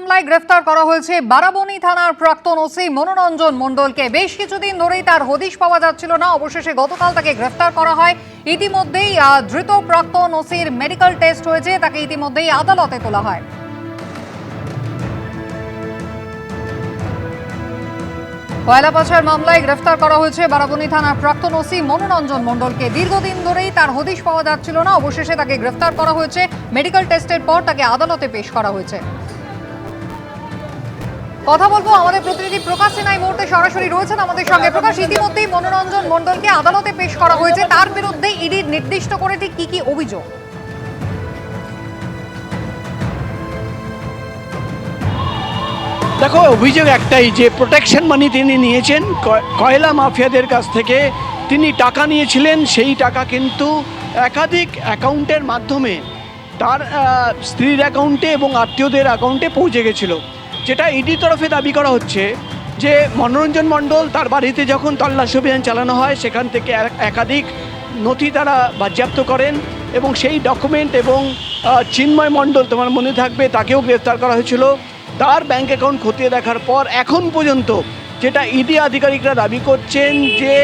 মামলায় গ্রেফতার করা হয়েছে বারাবণী থানার প্রাক্তন ওসি মনোরঞ্জন মণ্ডলকে। বেশ কিছুদিন ধরেই তার হদিশ পাওয়া যাচ্ছিল না, অবশেষে গতকাল তাকে গ্রেফতার করা হয়। ইতিমধ্যেই ধৃত প্রাক্তন ওসির মেডিকেল টেস্ট হয়েছে, তাকে ইতিমধ্যেই আদালতে তোলা হয়। কয়লা পাচার মামলায় গ্রেফতার করা হয়েছে বারাবণী থানার প্রাক্তন ওসি মনোরঞ্জন মণ্ডলকে। দীর্ঘদিন ধরেই তার হদিশ পাওয়া যাচ্ছিল না, অবশেষে তাকে গ্রেফতার করা হয়েছে। মেডিকেল টেস্টের পর তাকে আদালতে পেশ করা হয়েছে। কথা বলবো আমাদের প্রতিনিধি প্রকাশ সিনহা এই মুহূর্তে সরাসরি রয়েছেন আমাদের সঙ্গে। প্রকাশ, ইতিমধ্যেই মনোরঞ্জন মণ্ডলকে আদালতে পেশ করা হয়েছে, তার বিরুদ্ধে ইডি নির্দিষ্ট করে ঠিক কি কি অভিযোগ? দেখো, অভিযোগ একটাই যে প্রোটেকশন মানি তিনি নিয়েছেন কয়লা মাফিয়াদের কাছ থেকে। তিনি টাকা নিয়েছিলেন, সেই টাকা কিন্তু একাধিক অ্যাকাউন্টের মাধ্যমে তার স্ত্রীর অ্যাকাউন্টে এবং আত্মীয়দের অ্যাকাউন্টে পৌঁছে গেছিল। যেটা ইডি তরফে দাবি করা হচ্ছে যে মনোরঞ্জন মণ্ডল তার বাড়িতে যখন তল্লাশি অভিযান চালানো হয়, সেখান থেকে একাধিক নথি তারা বাজেয়াপ্ত করেন এবং সেই ডকুমেন্ট এবং চিন্ময় মণ্ডল, তোমার মনে থাকবে, তাকেও গ্রেফতার করা হয়েছিল। তার ব্যাংক অ্যাকাউন্ট খতিয়ে দেখার পর এখন পর্যন্ত যেটা ইডি আধিকারিকরা দাবি করছেন যে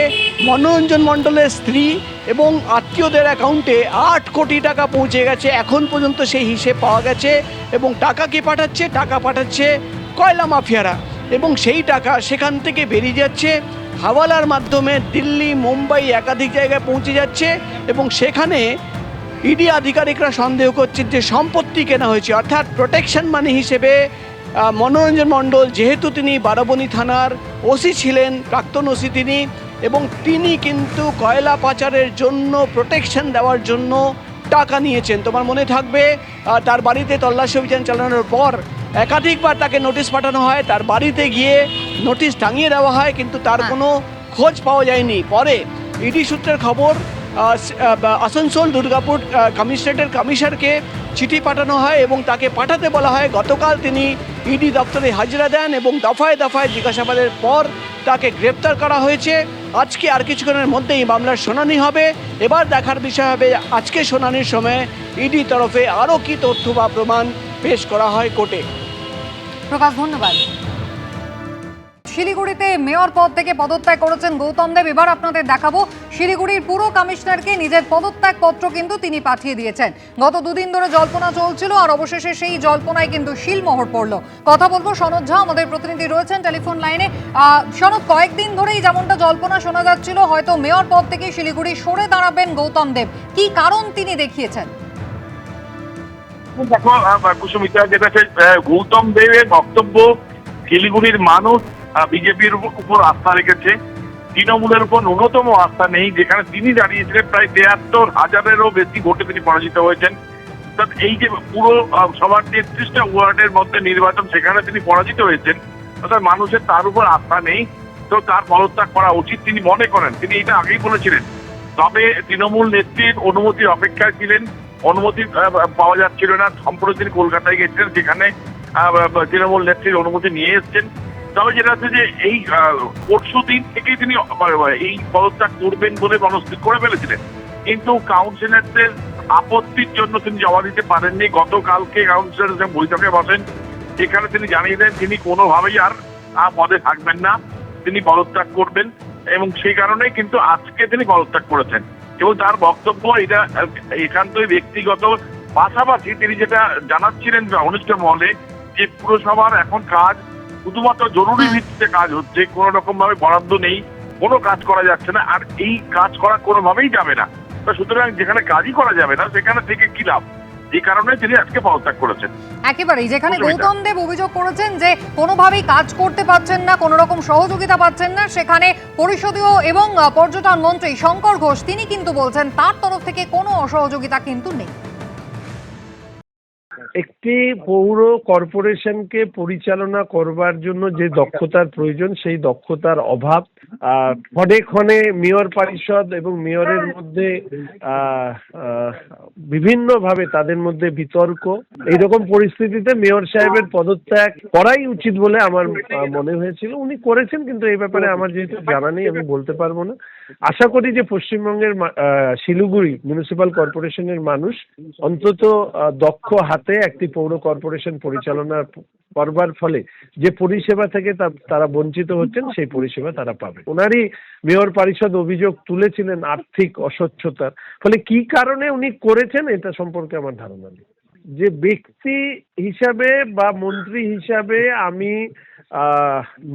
মনোরঞ্জন মণ্ডলের স্ত্রী এবং আত্মীয়দের অ্যাকাউন্টে 8 কোটি টাকা পৌঁছে গেছে। এখন পর্যন্ত সেই হিসেব পাওয়া গেছে এবং টাকা কে পাঠাচ্ছে? টাকা পাঠাচ্ছে কয়লা মাফিয়ারা এবং সেই টাকা সেখান থেকে বেরিয়ে যাচ্ছে হাওয়ালার মাধ্যমে দিল্লি, মুম্বাই একাধিক জায়গায় পৌঁছে যাচ্ছে এবং সেখানে ইডি আধিকারিকরা সন্দেহ করছেন যে সম্পত্তি কেনা হয়েছে, অর্থাৎ প্রোটেকশন মানি হিসেবে মনোরঞ্জন মণ্ডল, যেহেতু তিনি বারাবণী থানার ওসি ছিলেন, প্রাক্তন ওসি তিনি, এবং তিনি কিন্তু কয়লা পাচারের জন্য প্রোটেকশন দেওয়ার জন্য টাকা নিয়েছেন। তোমার মনে থাকবে তার বাড়িতে তল্লাশি অভিযান চালানোর পর একাধিকবার তাকে নোটিশ পাঠানো হয়, তার বাড়িতে গিয়ে নোটিশ টাঙিয়ে দেওয়া হয়, কিন্তু তার কোনো খোঁজ পাওয়া যায়নি। পরে ইডি সূত্রের খবর আসানসোল দুর্গাপুর কমিশনারেটের কমিশনারকে চিঠি পাঠানো হয় এবং তাকে পাঠাতে বলা হয়। গতকাল তিনি ইডি দপ্তরে হাজিরা দেন এবং দফায় দফায় জিজ্ঞাসাবাদের পর তাকে গ্রেপ্তার করা হয়েছে। আজকে আর কিছুক্ষণের মধ্যেই মামলার শুনানি হবে। এবার দেখার বিষয় হবে আজকে শুনানির সময় ইডি তরফে আরও কি তথ্য বা প্রমাণ পেশ করা হয় কোর্টে। প্রকাশ, ধন্যবাদ। শিলিগুড়িতে মেয়র পদ থেকে পদত্যাগ করেছেন গৌতম দেব। এবার আপনাদের দেখাবো শিলিগুড়ির পুরো কমিশনারকে নিজের পদত্যাগ পত্র কিন্তু তিনি পাঠিয়ে দিয়েছেন। গত দুদিন ধরে জল্পনা চলছিল আর অবশেষে সেই জল্পনায় কিন্তু শিলমোহর পড়লো। কথা বলবো সনদ ঝা, আমাদের প্রতিনিধি রয়েছেন টেলিফোন লাইনে। সনদ, কয়েকদিন ধরেই যেমনটা জল্পনা শোনা যাচ্ছিল হয়তো মেয়র পদ থেকে শিলিগুড়ি সরে দাঁড়াবেন গৌতম দেব, কি কারণ তিনি দেখিয়েছেন? দেখো কুসুমিতা, যেটা গৌতম দেবের বক্তব্য, শিলিগুড়ির মানুষ বিজেপির উপর আস্থা রেখেছে, তৃণমূলের উপর ন্যূনতম আস্থা নেই। যেখানে তিনি দাঁড়িয়েছিলেন প্রায় ৭৩,০০০-এরও বেশি ভোটে তিনি পরাজিত হয়েছেন। এই যে পুরো সবার ৩৩টা ওয়ার্ডের মধ্যে নির্বাচন, সেখানে তিনি পরাজিত হয়েছেন, অর্থাৎ মানুষের তার উপর আস্থা নেই। তো তার পদত্যাগ করা উচিত তিনি মনে করেন। তিনি এটা আগেই বলেছিলেন, তবে তৃণমূল নেত্রীর অনুমতির অপেক্ষায় ছিলেন, অনুমতি পাওয়া যাচ্ছিল না। সম্প্রতি তিনি কলকাতায় গেছিলেন, সেখানে তৃণমূল নেত্রীর অনুমতি নিয়ে এসছেন। তবে যেটা হচ্ছে যে এই পরশু দিন থেকেই তিনি এই পদত্যাগ করবেন বলে মনস্থির করে ফেলেছিলেন, কিন্তু কাউন্সিলরদের আপত্তির জন্য তিনি জমা দিতে পারেননি। গতকালকে কাউন্সিলর বৈঠকে বসেন, সেখানে তিনি জানিয়ে দেন তিনি কোনোভাবেই আর পদে থাকবেন না, তিনি পদত্যাগ করবেন এবং সেই কারণেই কিন্তু আজকে তিনি পদত্যাগ করেছেন। এবং তার বক্তব্য এটা একান্তই ব্যক্তিগত, পাশাপাশি তিনি যেটা জানাচ্ছিলেন ঘনিষ্ঠ মহলে যে পুরসভার এখন কাজ শুধুমাত্র জরুরি ভিত্তিতে কাজ হচ্ছে, কোনো রকম ভাবে বরাদ্দ নেই, কোনো কাজ করা যাচ্ছে না, আর এই কাজ করা কোনোভাবেই যাবে না। তো সুতরাং যেখানে কাজই করা যাবে না সেখানে থেকে কি লাভ, এই কারণে তিনি আজকে পদত্যাগ করেছেন। একেবারেই, যেখানে গৌতম দেব অভিযোগ করেছেন যে কোনোভাবেই কাজ করতে পারছেন না, কোনো রকম সহযোগিতা পাচ্ছেন না, সেখানে পরিষদীয় এবং পর্যটন মন্ত্রী শঙ্কর ঘোষ তিনি কিন্তু বলছেন তার তরফ থেকে কোনো অসহযোগিতা কিন্তু নেই। একটি পৌর কর্পোরেশনকে পরিচালনা করবার জন্য যে দক্ষতার প্রয়োজন, সেই দক্ষতার অভাব। ক্ষণে ক্ষণে মেয়র পরিষদ এবং মেয়রের মধ্যে বিভিন্নভাবে তাদের মধ্যে বিতর্ক। এইরকম পরিস্থিতিতে মেয়র সাহেবের পদত্যাগ করাই উচিত বলে আমার মনে হয়েছিল। উনি করেছেন, কিন্তু এই ব্যাপারে আমার যেহেতু জানা নেই, আমি বলতে পারবো না। আশা করি যে পশ্চিমবঙ্গের শিলিগুড়ি মিউনিসিপাল কর্পোরেশনের মানুষ অন্তত দক্ষ হাতে একটি পৌর কর্পোরেশন পরিচালনা করবার ফলে যে পরিষেবা থেকে তারা বঞ্চিত হচ্ছেন সেই পরিষেবা তারা পাবে। ওনারই মেয়র পরিষদ অভিযোগ তুলেছিলেন আর্থিক অস্বচ্ছতার, ফলে কি কারণে উনি করেছেন এটা সম্পর্কে আমার ধারণা নেই। যে ব্যক্তি হিসাবে বা মন্ত্রী হিসাবে আমি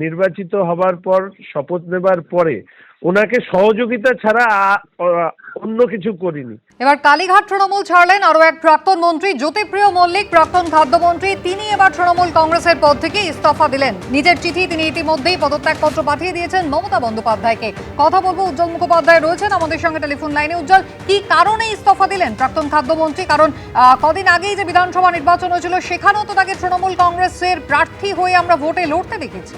নির্বাচিত হবার পর শপথ নেবার পরে ওনাকে সহযোগিতা ছাড়া অন্য কিছু করিনি। এবার কালীঘাট তৃণমূল ছাড়লেন আরো এক প্রাক্তন মন্ত্রী জ্যোতিপ্রিয় মল্লিক, প্রাক্তন খাদ্যমন্ত্রী। তিনি এবার তৃণমূল কংগ্রেসের পদ থেকে ইস্তফা দিলেন। নিজের চিঠি তিনি ইতিমধ্যেই পদত্যাগপত্র পাঠিয়ে দিয়েছেন মমতা বন্দ্যোপাধ্যায়কে। কথা বলবো, উজ্জ্বল মুখোপাধ্যায় রয়েছেন আমাদের সঙ্গে টেলিফোন লাইনে। উজ্জ্বল, কি কারণে ইস্তফা দিলেন প্রাক্তন খাদ্যমন্ত্রী? কারণ কদিন আগেই যে বিধানসভা নির্বাচন হয়েছিল সেখানেও তো তাকে তৃণমূল কংগ্রেসের প্রার্থী হয়ে আমরা ভোটে লড়তে দেখেছি।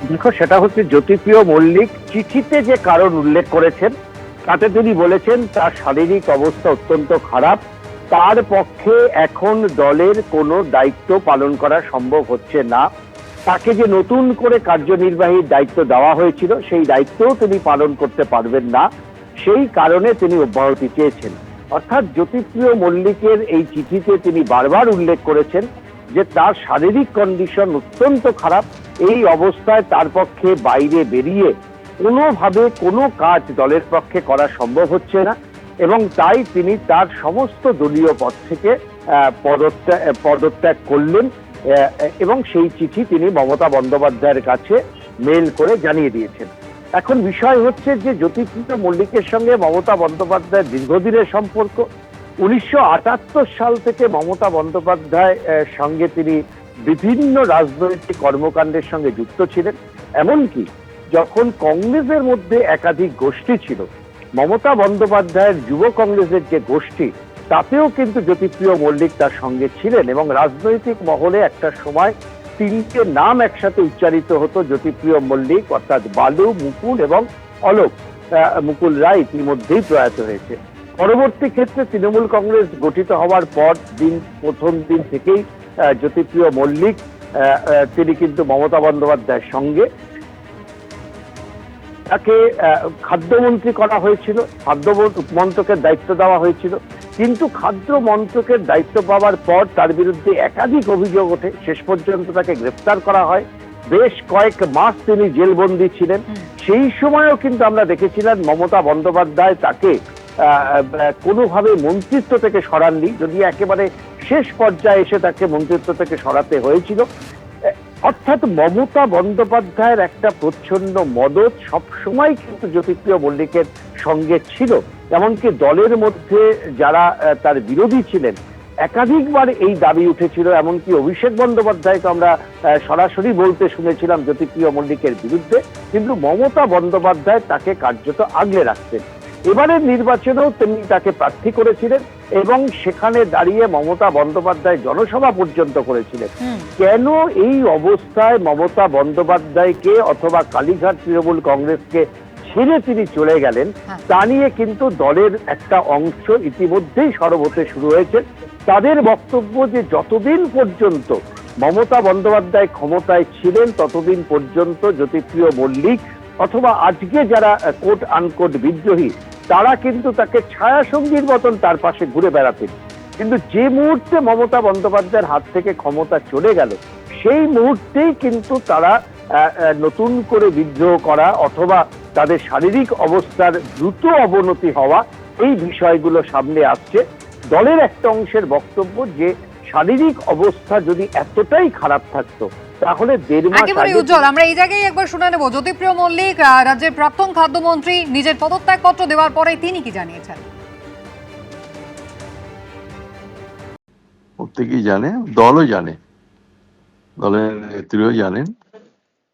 দেখো, সেটা হচ্ছে জ্যোতিপ্রিয় মল্লিক চিঠিতে যে কারণ উল্লেখ করেছেন তাতে তিনি বলেছেন তার শারীরিক অবস্থা অত্যন্ত খারাপ, তার পক্ষে এখন দলের কোনো দায়িত্ব পালন করা সম্ভব হচ্ছে না। তাকে যে নতুন করে কার্যনির্বাহীর দায়িত্ব দেওয়া হয়েছিল সেই দায়িত্বও তিনি পালন করতে পারবেন না, সেই কারণে তিনি অব্যাহতি চেয়েছেন। অর্থাৎ জ্যোতিপ্রিয় মল্লিকের এই চিঠিতে তিনি বারবার উল্লেখ করেছেন যে তার শারীরিক কন্ডিশন অত্যন্ত খারাপ। এই অবস্থায় তার পক্ষে বাইরে বেরিয়ে কোনোভাবে কোনো কাজ দলের পক্ষে করা সম্ভব হচ্ছে না, এবং তাই তিনি তার সমস্ত দলীয় পদ থেকে পদত্যাগ করলেন, এবং সেই চিঠি তিনি মমতা বন্দ্যোপাধ্যায়ের কাছে মেল করে জানিয়ে দিয়েছেন। এখন বিষয় হচ্ছে যে জ্যোতিপ্রিয় মল্লিকের সঙ্গে মমতা বন্দ্যোপাধ্যায়ের দীর্ঘদিনের সম্পর্ক। 1978 সাল থেকে মমতা বন্দ্যোপাধ্যায় সঙ্গে তিনি বিভিন্ন রাজনৈতিক কর্মকাণ্ডের সঙ্গে যুক্ত ছিলেন। এমনকি যখন কংগ্রেসের মধ্যে একাধিক গোষ্ঠী ছিল, মমতা বন্দ্যোপাধ্যায়ের যুব কংগ্রেসের যে গোষ্ঠী, তাতেও কিন্তু জ্যোতিপ্রিয় মল্লিক তার সঙ্গে ছিলেন, এবং রাজনৈতিক মহলে একটা সময় তিনটে নাম একসাথে উচ্চারিত হতো জ্যোতিপ্রিয় মল্লিক, অর্থাৎ বালু, মুকুল এবং অলোক। মুকুল রায় ইতিমধ্যেই প্রয়াত হয়েছে। পরবর্তী ক্ষেত্রে তৃণমূল কংগ্রেস গঠিত হওয়ার পর প্রথম দিন থেকেই জ্যোতিপ্রিয় মল্লিক তিনি কিন্তু মমতা বন্দ্যোপাধ্যায়ের সঙ্গে, তাকে খাদ্যমন্ত্রী করা হয়েছিল, খাদ্য মন্ত্রকের দায়িত্ব দেওয়া হয়েছিল, কিন্তু খাদ্য মন্ত্রকের দায়িত্ব পাওয়ার পর তার বিরুদ্ধে একাধিক অভিযোগ ওঠে। শেষ পর্যন্ত তাকে গ্রেফতার করা হয়, বেশ কয়েক মাস তিনি জেলবন্দি ছিলেন। সেই সময়ও কিন্তু আমরা দেখেছিলাম মমতা বন্দ্যোপাধ্যায় তাকে কোনোভাবে মন্ত্রিত্ব থেকে সরাননি, যদি একেবারে শেষ পর্যায়ে এসে তাকে মন্ত্রিত্ব থেকে সরাতে হয়েছিল। অর্থাৎ মমতা বন্দ্যোপাধ্যায়ের একটা প্রচ্ছন্ন মদত সবসময় কিন্তু জ্যোতিপ্রিয় মল্লিকের সঙ্গে ছিল। এমনকি দলের মধ্যে যারা তার বিরোধী ছিলেন একাধিকবার এই দাবি উঠেছিল, এমনকি অভিষেক বন্দ্যোপাধ্যায়কে আমরা সরাসরি বলতে শুনেছিলাম জ্যোতিপ্রিয় মল্লিকের বিরুদ্ধে, কিন্তু মমতা বন্দ্যোপাধ্যায় তাকে কার্যত আগলে রাখতেন। এবারের নির্বাচনেও তিনি তাকে প্রার্থী করেছিলেন, এবং সেখানে দাঁড়িয়ে মমতা বন্দ্যোপাধ্যায় জনসভা পর্যন্ত করেছিলেন। কেন এই অবস্থায় মমতা বন্দ্যোপাধ্যায়কে অথবা কালীঘাট তৃণমূল কংগ্রেসকে ছেড়ে তিনি চলে গেলেন, তা নিয়ে কিন্তু দলের একটা অংশ ইতিমধ্যেই সরব হতে শুরু হয়েছে। তাদের বক্তব্য যে যতদিন পর্যন্ত মমতা বন্দ্যোপাধ্যায় ক্ষমতায় ছিলেন ততদিন পর্যন্ত জ্যোতিপ্রিয় মল্লিক অথবা আজকে যারা কোট আনকোট বিদ্রোহী, তারা কিন্তু তাকে ছায়াসঙ্গীর মতন তার পাশে ঘুরে বেড়াতেন। কিন্তু যে মুহূর্তে মমতা বন্দ্যোপাধ্যায়ের হাত থেকে ক্ষমতা চলে গেল, সেই মুহূর্তেই কিন্তু তারা নতুন করে বিদ্রোহ করা অথবা তাদের শারীরিক অবস্থার দ্রুত অবনতি হওয়া, এই বিষয়গুলো সামনে আসছে। দলের একটা অংশের বক্তব্য যে শারীরিক অবস্থা যদি এতটাই খারাপ থাকতো তাহলে 1.5 মাস আগে। উজ্জ্বল, আমরা এই জায়গায় একবার শুনে নেব জ্যোতিপ্রিয় মল্লিক রাজ্যের প্রাক্তন খাদ্যমন্ত্রী নিজের পদত্যাগপত্র দেওয়ার পরে তিনি কি জানিয়েছেন। প্রত্যেকেই জানে, দলও জানে, দলের নেত্রীও জানেন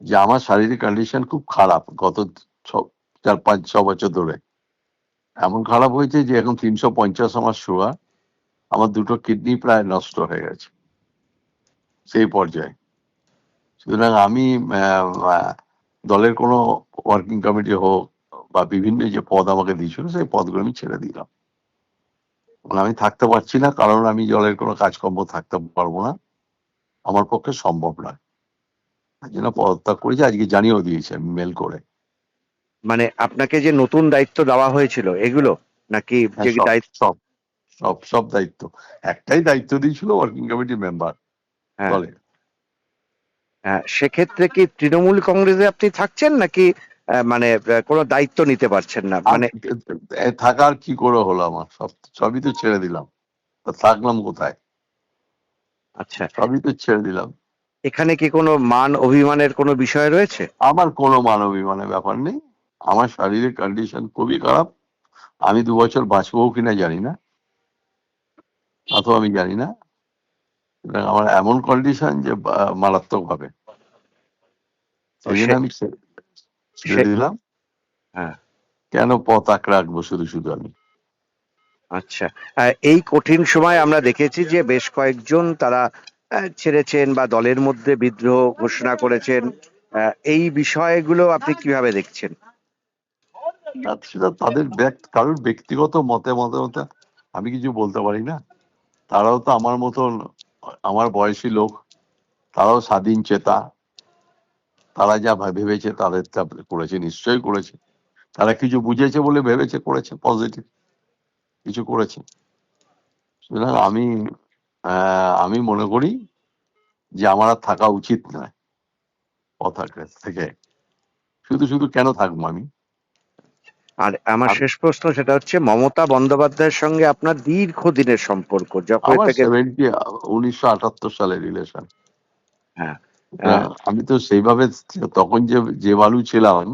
যে আমার শারীরিক কন্ডিশন খুব খারাপ। গত 4-5-6 বছর ধরে এমন খারাপ হয়েছে যে এখন 350 আমার সুগার, আমার 2টো কিডনি প্রায় নষ্ট হয়ে গেছে সেই পর্যায়ে। সুতরাং আমি দলের কোনো ওয়ার্কিং কমিটি হোক বা বিভিন্ন যে পদ আমাকে দিয়েছিল সেই পদগুলো আমি ছেড়ে দিলাম। আমি থাকতে পারছি না, কারণ আমি দলের কোনো কাজকর্ম থাকতে পারবো না, আমার পক্ষে সম্ভব নয়। তার জন্য পদত্যাগ করেছি, আজকে জানিয়েও দিয়েছে মেল করে। মানে আপনাকে যে নতুন দায়িত্ব দেওয়া হয়েছিল এগুলো নাকি যে দায়িত্ব? সব দায়িত্ব, একটাই দায়িত্ব দিয়েছিল ওয়ার্কিং কমিটি মেম্বার হ্যাঁ দলে। হ্যাঁ, সেক্ষেত্রে কি তৃণমূল কংগ্রেসে আপনি থাকছেন নাকি মানে কোনো দায়িত্ব নিতে পারছেন না মানে? থাকার কি করে হলো, আমার সবই তো ছেড়ে দিলাম, তা থাকলাম কোথায়? আচ্ছা, সবই তো ছেড়ে দিলাম। এখানে কি কোনো মান অভিমানের কোনো বিষয় রয়েছে? আমার কোনো মানবিমানের ব্যাপার নেই। আমার শারীরিক কন্ডিশন খুবই খারাপ। আমি 2 বছর বাঁচবো কিনা জানি না, অথবা আমি জানি না। আমার এমন কন্ডিশন যে মারাত্মক ভাবে, সেই জন্য আমি ছেড়ে দিলাম। হ্যাঁ, কেন পথ আঁকড়ে রাখবো শুধু আমি? আচ্ছা। এই কঠিন সময় আমরা দেখেছি যে বেশ কয়েকজন তারা ছেড়েছেন বা দলের মধ্যে বিদ্রোহ ঘোষণা করেছেন। এই বিষয়গুলো আপনি কিভাবে দেখছেন? সেটা তাদের কারোর ব্যক্তিগত মতে আমি কিছু বলতে পারি না। তারাও তো আমার মতন, আমার বয়সী লোক, তারাও স্বাধীন চেতা। তারা যা ভেবেছে তাদের তা করেছে, নিশ্চয়ই করেছে। তারা কিছু বুঝেছে বলে ভেবেছে, করেছে, পজিটিভ কিছু করেছে। সুতরাং আমি মনে করি যে আমার আর থাকা উচিত নয় পথ আঁকড়ে থেকে। শুধু কেন থাকবো আমি? আর আমার শেষ প্রশ্ন সেটা হচ্ছে, মমতা বন্দ্যোপাধ্যায়ের সঙ্গে আপনার দীর্ঘদিনের সম্পর্ক যখন আমার থেকে। 1978 সালের রিলেশন। হ্যাঁ, আমি তো সেইভাবে তখন যে বালু ছিলাম,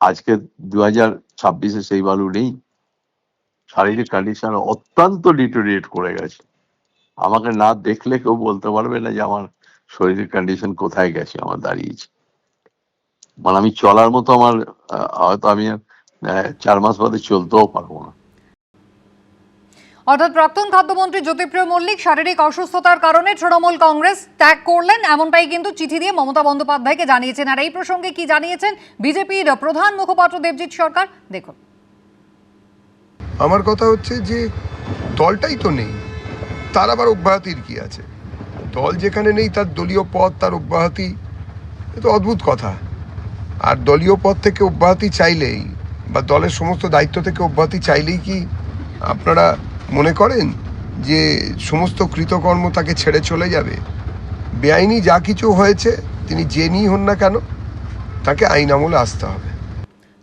আজকে 2026-এ সেই বালু নেই। শারীরিক কন্ডিশন অত্যন্ত ডিটোরিয়েট করে গেছে। আমাকে না দেখলে কেউ বলতে পারবে না যে আমার শরীরের কন্ডিশন কোথায় গেছে, আমার দাঁড়িয়েছে। মানে আমি চলার মতো আমার হয়তো আমি 4 মাস বাদে চলতেও পারবো না। অর্থাৎ প্রাক্তন খাদ্যমন্ত্রী জ্যোতিপ্রিয় মল্লিক শারীরিক অসুস্থতার কারণে তৃণমূল কংগ্রেস ত্যাগ করলেন, এমনটাই কিন্তু চিঠি দিয়ে মমতা বন্দ্যোপাধ্যায়কে জানিয়েছেন। আর এই প্রসঙ্গে কি জানিয়েছেন বিজেপির প্রধান মুখপাত্র দেবজিৎ সরকার, দেখুন। আমার কথা হচ্ছে যে দলটাই তো নেই, তার আবার অব্যাহতির কি আছে? দল যেখানে নেই তার দলীয় পদ, তার অব্যাহতি, এ তো অদ্ভুত কথা। আর দলীয় পদ থেকে অব্যাহতি চাইলেই বা দলের সমস্ত দায়িত্ব থেকে অব্যাহতি চাইলেই কি আপনারা মনে করেন যে সমস্ত কৃতকর্ম তাকে ছেড়ে চলে যাবে? বেআইনি যা কিছু হয়েছে, তিনি যে নিই হন না কেন, তাকে আইন আমলে আসতে হবে।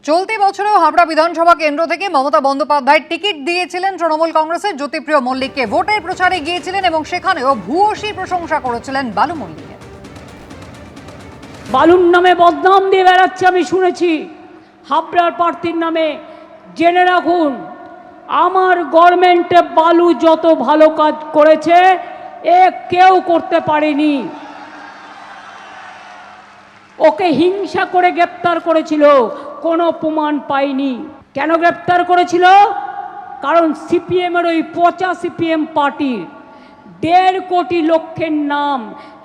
চলতি বছরেও হাবড়া বিধানসভা কেন্দ্র থেকে মমতা বন্দ্যোপাধ্যায় টিকিট দিয়েছিলেন তৃণমূল কংগ্রেসের জ্যোতিপ্রিয় মল্লিককে। ভোটের প্রচারে গিয়েছিলেন এবং সেখানেও ভূয়সী প্রশংসা করেছিলেন বালু মল্লিকের। বালুর নামে বদনাম দিয়ে বেড়াচ্ছে আমি শুনেছি, হাবড়ার প্রার্থীর নামে। জেনে রাখুন, আমার গভর্নমেন্টে বালু যত ভালো কাজ করেছে এ কেউ করতে পারেনি। ওকে হিংসা করে গ্রেপ্তার করেছিল, কোনো প্রমাণ পাইনি। কেন গ্রেপ্তার করেছিল? কারণ সিপিএমের ওই পচা সিপিএম পার্টির 1.5 কোটি লোকের নাম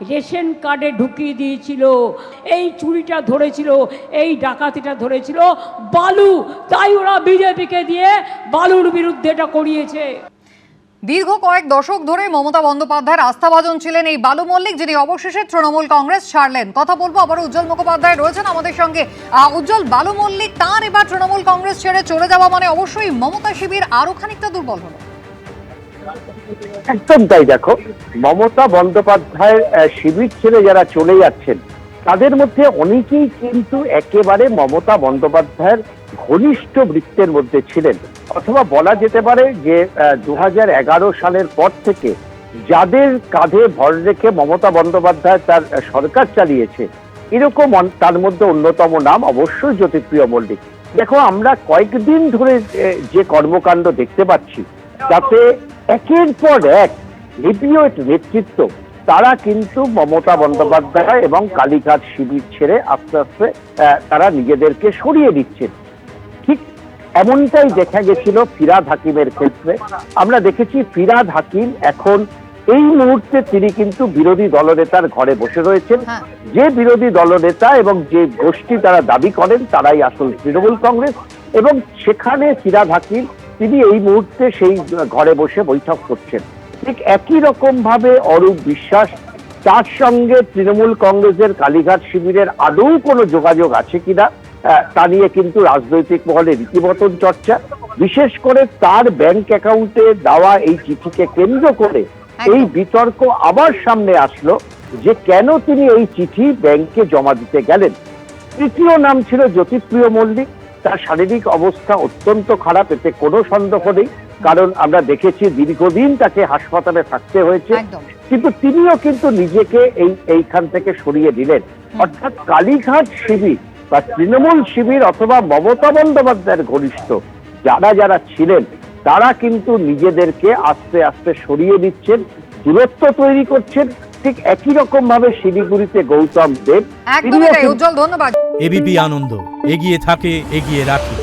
রেশন কার্ডে ঢুকিয়ে দিয়েছিল। এই চুরিটা ধরেছিল, এই ডাকাতিটা ধরেছিল বালু, তাই ওরা বিজেপিকে দিয়ে বালুর বিরুদ্ধে এটা করিয়েছে। দীর্ঘ কয়েক দশক ধরে মমতা বন্দ্যোপাধ্যায়ের আস্থাভাজন ছিলেন এই বালু মল্লিক, যিনি অবশেষে তৃণমূল কংগ্রেস ছাড়লেন। কথা বলবো আবার উজ্জ্বল মুখোপাধ্যায় রয়েছেন আমাদের সঙ্গে। উজ্জ্বল, বালু মল্লিক তার এবার তৃণমূল কংগ্রেস ছেড়ে চলে যাওয়া মানে অবশ্যই মমতা শিবির আরো খানিকটা দুর্বল হলো। একদম তাই। দেখো, মমতা বন্দ্যোপাধ্যায়ের শিবির ছেড়ে যারা চলে যাচ্ছেন তাদের মধ্যে অনেকেই কিন্তু একেবারে মমতা বন্দ্যোপাধ্যায়ের ঘনিষ্ঠ বৃত্তের মধ্যে ছিলেন, অথবা বলা যেতে পারে যে 2011 সালের পর থেকে যাদের কাঁধে ভর রেখে মমতা বন্দ্যোপাধ্যায় তার সরকার চালিয়েছে, এরকম তার মধ্যে অন্যতম নাম অবশ্যই জ্যোতিপ্রিয় মল্লিক। দেখো, আমরা কয়েকদিন ধরে যে কর্মকাণ্ড দেখতে পাচ্ছি তাতে একের পর এক হেভিওয়েট নেতৃত্ব তারা কিন্তু মমতা বন্দ্যোপাধ্যায় এবং কালীঘাট শিবির ছেড়ে আস্তে আস্তে তারা নিজেদেরকে সরিয়ে দিচ্ছেন। ঠিক এমনটাই দেখা গেছিল ফিরহাদ হাকিমের ক্ষেত্রে। আমরা দেখেছি ফিরহাদ হাকিম এখন এই মুহূর্তে তিনি কিন্তু বিরোধী দলনেতার ঘরে বসে রয়েছেন। যে বিরোধী দলনেতা এবং যে গোষ্ঠী তারা দাবি করেন তারাই আসল তৃণমূল কংগ্রেস, এবং সেখানে ফিরহাদ হাকিম তিনি এই মুহূর্তে সেই ঘরে বসে বৈঠক করছেন। ঠিক একই রকম ভাবে অরূপ বিশ্বাস, তার সঙ্গে তৃণমূল কংগ্রেসের কালীঘাট শিবিরের আদৌ কোনো যোগাযোগ আছে কিনা তা নিয়ে কিন্তু রাজনৈতিক মহলে রীতিমতন চর্চা। বিশেষ করে তার ব্যাংক অ্যাকাউন্টে দেওয়া এই চিঠিকে কেন্দ্র করে এই বিতর্ক আবার সামনে আসলো যে কেন তিনি এই চিঠি ব্যাংকে জমা দিতে গেলেন। তৃতীয় নাম ছিল জ্যোতিপ্রিয় মল্লিক। তার শারীরিক অবস্থা অত্যন্ত খারাপ, এতে কোনো সন্দেহ নেই, কারণ আমরা দেখেছি দীর্ঘদিন তাকে হাসপাতালে থাকতে হয়েছে, একদম। কিন্তু তিনিও কিন্তু নিজেকে এইখান থেকে সরিয়ে দিলেন। অর্থাৎ কালীঘাট শিবির বা তৃণমূল শিবির অথবা মমতা বন্দ্যোপাধ্যায়ের ঘনিষ্ঠ যারা ছিলেন তারা কিন্তু নিজেদেরকে আস্তে আস্তে সরিয়ে দিচ্ছেন, দূরত্ব তৈরি করছেন। ঠিক একই রকম ভাবে শিলিগুড়িতে গৌতম দেব, একদমই তাই। উজ্জ্বল, ধন্যবাদ। এবিপি আনন্দ, এগিয়ে থাকে, এগিয়ে রাখে।